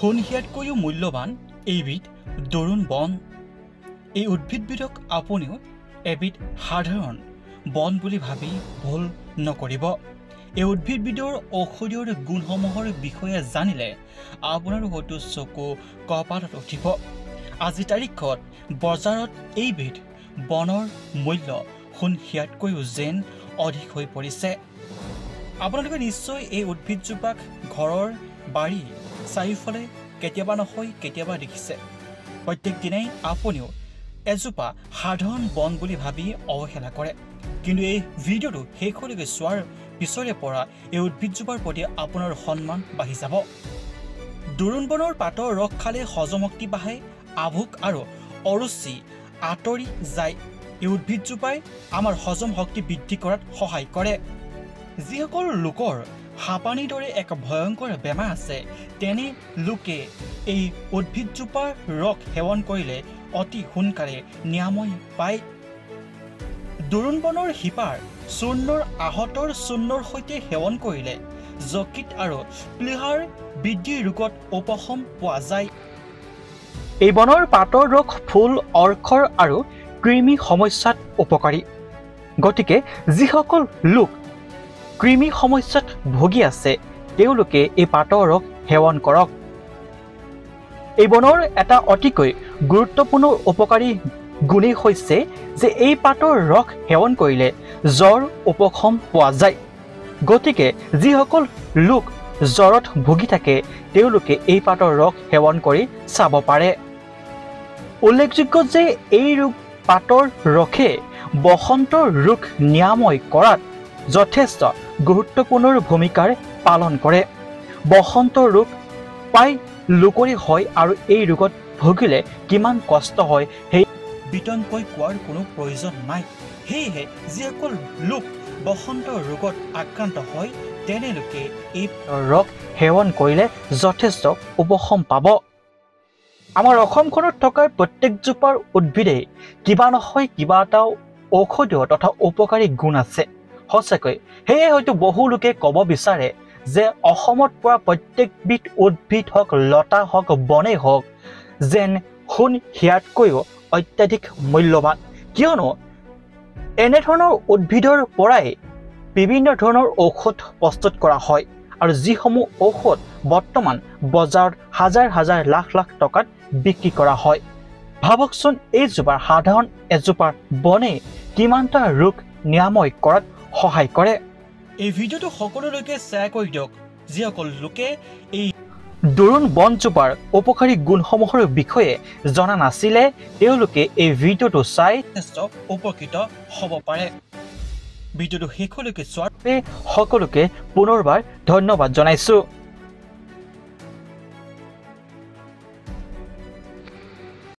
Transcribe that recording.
সোণহিয়াতকৈও মূল্যৱান এইবিধ দৰুণ বন। এই উদ্ভিদবিধক আপুনিও এবিধ সাধাৰণ বন বুলি ভাবি ভুল নকৰিব। এই উদ্ভিদবিধৰ ঔষধীয় গুণসমূহৰ বিষয়ে জানিলে আপোনাৰ হয়তো চকু কপালত উঠিব। আজি তাৰিখত বজাৰত এইবিধ বনৰ মূল্য সোণহিয়াতকৈও যেন অধিক হৈ পৰিছে। আপোনালোকে নিশ্চয় এই উদ্ভিদজোপাক ঘৰৰ বাৰী চাৰিওফালে কেতিয়াবা নহয় কেতিয়াবা দেখিছে। প্ৰত্যেক দিনাই আপুনিও এজোপা সাধাৰণ বন বুলি ভাবি অৱহেলা কৰে। কিন্তু এই ভিডিঅ'টো শেষলৈকে চোৱাৰ পিছৰে পৰা এই উদ্ভিদজোপাৰ প্ৰতি আপোনাৰ সন্মান বাঢ়ি যাব। দৰুণ বনৰ পাতৰ ৰস খালে হজম শক্তি বাঢ়ে, আভোক আৰু অৰুচি আঁতৰি যায়। এই উদ্ভিদজোপাই আমাৰ হজম শক্তি বৃদ্ধি কৰাত সহায় কৰে। যিসকল লোকৰ হাঁপানীৰ দৰে এক ভয়ংকৰ বেমাৰ আছে তেনে লোকে এই উদ্ভিদজোপাৰ ৰস সেৱন কৰিলে অতি সোনকালে নিৰাময় পায়। দৰুণ বনৰ শিপাৰ চূৰ্ণৰ আহতৰ চূৰ্ণৰ সৈতে সেৱন কৰিলে যকৃত আৰু প্লীহাৰ বৃদ্ধিৰ ৰোগত উপশম পোৱা যায়। এই বনৰ পাতৰ ৰস ফুল, অৰ্কৰ আৰু কৃমি সমস্যাত উপকাৰী। গতিকে যিসকল লোক কৃমি সমস্যাত ভুগি আছে তেওঁলোকে এই পাতৰ ৰস সেৱন কৰক। এই বনৰ এটা অতিকৈ গুৰুত্বপূৰ্ণ উপকাৰী গুণেই হৈছে যে এই পাতৰ ৰস সেৱন কৰিলে জ্বৰ উপশম পোৱা যায়। গতিকে যিসকল লোক জ্বৰত ভুগি থাকে তেওঁলোকে এই পাতৰ ৰস সেৱন কৰি চাব পাৰে। উল্লেখযোগ্য যে এই পাতৰ ৰসে বসন্তৰ ৰোগ নিৰাময় কৰাত যথেষ্ট গুৰুত্বপূৰ্ণ ভূমিকা পালন কৰে। বসন্ত ৰোগ প্ৰায় লোকৰে হয় আৰু এই ৰোগত ভুগিলে কিমান কষ্ট হয় সেই বিতংকৈ কোৱাৰ কোনো প্ৰয়োজন নাই। সেয়েহে যিসকল লোক বসন্ত ৰোগত আক্ৰান্ত হয় তেনেলোকে এই ৰস সেৱন কৰিলে যথেষ্ট উপশম পাব। আমাৰ অসমখনত থকা প্ৰত্যেকজোপাৰ উদ্ভিদে কিবা নহয় কিবা এটা ঔষধীয় তথা উপকাৰী গুণ আছে সঁচাকৈ। সেয়ে হয়তো বহু লোকে ক'ব বিচাৰে যে অসমত পোৱা প্ৰত্যেকবিধ উদ্ভিদ হওক, লতা হওক, বনেই হওক যেন সোণহিয়াতকৈও অত্যাধিক মূল্যৱান, কিয়নো এনেধৰণৰ উদ্ভিদৰ পৰাই বিভিন্ন ধৰণৰ ঔষধ প্ৰস্তুত কৰা হয় আৰু যিসমূহ ঔষধ বৰ্তমান বজাৰত হাজাৰ হাজাৰ লাখ লাখ টকাত বিক্ৰী কৰা হয়। ভাবকচোন এইজোপাৰ সাধাৰণ এজোপাৰ বনে কিমানটা ৰোগ নিৰাময় কৰাত সহায় কৰে। এই ভিডিঅ'টো সকলোলৈকে শ্বেয়াৰ কৰি দিয়ক। যিসকল লোকে এই দৰুণ বনজোপাৰ উপকাৰী গুণসমূহৰ বিষয়ে জনা নাছিলে তেওঁলোকে এই ভিডিঅ'টো চাই যথেষ্ট উপকৃত হ'ব পাৰে। ভিডিঅ'টো শেষলৈকে চোৱাৰ বাবে সকলোকে পুনৰবাৰ ধন্যবাদ জনাইছোঁ।